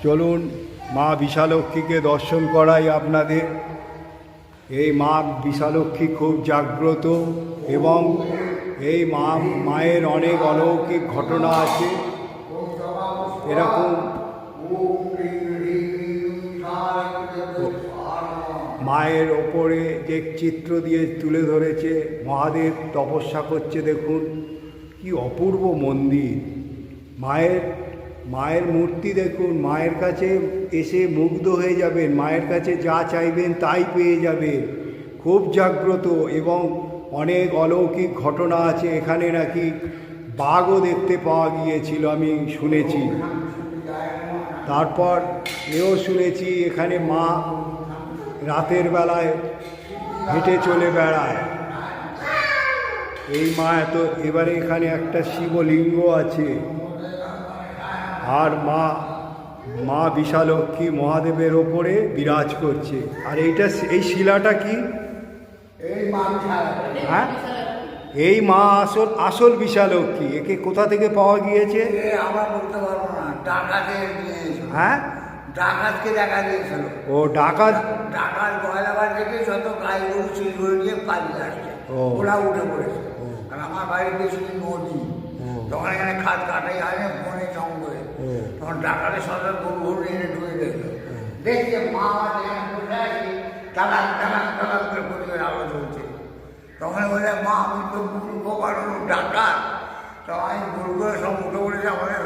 চলুন মা বিশালক্ষীকে দর্শন করাই আপনাদের। এই মা বিশালক্ষী খুব জাগ্রত এবং এই মায়ের অনেক অলৌকিক ঘটনা আছে। এরকম মায়ের ওপরে যে চিত্র দিয়ে তুলে ধরেছে, মহাদেব তপস্যা করছে, দেখুন কি অপূর্ব মন্দির। মায়ের মূর্তি দেখুন, মায়ের কাছে এসে মুগ্ধ হয়ে যাবেন, মায়ের কাছে যা চাইবেন তাই পেয়ে যাবেন। খুব জাগ্রত এবং অনেক অলৌকিক ঘটনা আছে। এখানে নাকি বাঘও দেখতে পাওয়া গিয়েছিল, আমি শুনেছি। তারপর এও শুনেছি এখানে মা রাতের বেলায় হেঁটে চলে বেড়ায়। এই মা এবারে এখানে একটা শিবলিঙ্গ আছে। আর মা বিশালক্ষী মহাদেবের ওপরে বিরাজ করছে। আর এই শিলাটা কি? হ্যাঁ, এই মা আসল বিশালক্ষী। একে কোথা থেকে পাওয়া গিয়েছে আমরা বলতে পারবো না। হ্যাঁ, ডাকাতকে দেখা দিয়েছিল। ও ডাকাত গয়লাবাদ থেকে যত গাই গরু চুরি করে নিয়ে পালিয়ে আসছে, ওরা উঠে পড়েছে। আর আমার বাড়িতে ছিল নদী, তখন এখানে খাদ কাটাই হয় না, বনে জঙ্গলে। তখন ডাকাতের সরকার গরু গরু এনে ঢুকে গেল। দেখছে মা এখানে বসে আছে, তালাক তালাক তালাক করে পরিবার আলো চলছে। তখন বলে মা আমি তো মূর্খ কারণ ডাকাত, তো আমি গরুগুলো সব উঠে পড়েছে আমাদের